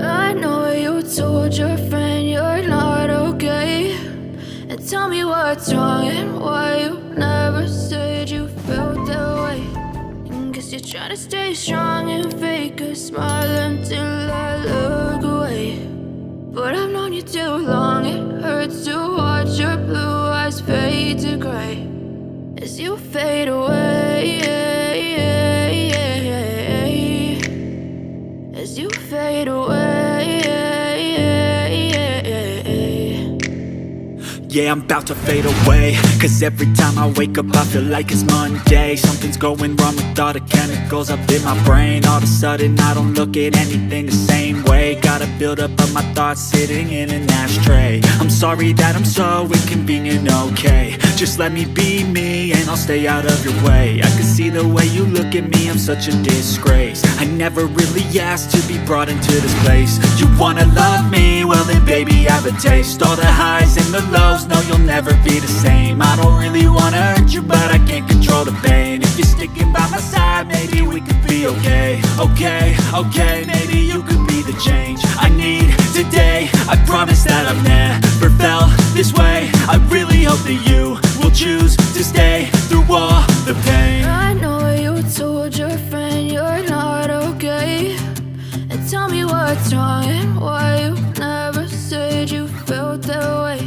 I know you told your friend you're not okay, and tell me what's wrong and why you never said you felt that way. And guess you're trying to stay strong and fake a smile until I look away. But I've known you too long, it hurts to watch your blue eyes fade to gray as you fade away, as you fade away. Yeah, I'm about to fade away, cause every time I wake up I feel like it's Monday. Something's going wrong with all the chemicals up in my brain. All of a sudden I don't look at anything the same way. Got a buildup of my thoughts sitting in an ashtray. I'm sorry that I'm so inconvenient, okay. Just let me be me and I'll stay out of your way. I can see the way you look at me, I'm such a disgrace. I never really asked to be brought into this place. You wanna love me? Well then baby I have a taste. All the highs and the lows, no you'll never be the same. I don't really wanna hurt you but I can't control the pain. If you're sticking by my side maybe we could be okay. Okay, maybe you could be the change I need today. I promise that I've never felt this way. I really hope that you will choose to stay through all the pain. I know you told your friend you're not okay, and tell me what's wrong and why you never said you felt that way.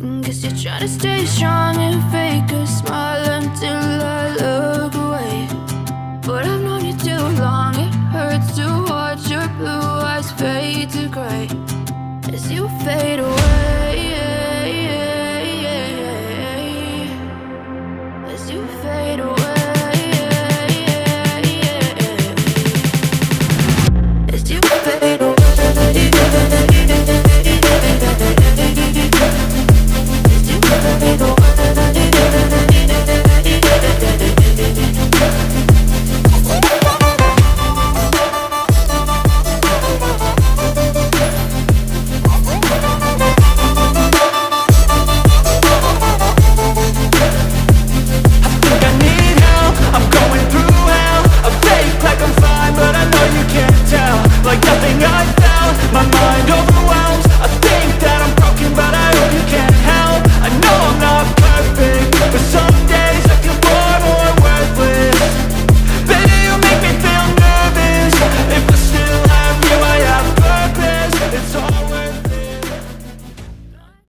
And guess you're trying to stay strong and fake a smile until I look away. But I've known you too long, it hurts to watch your blue eyes fade to gray as you fade away.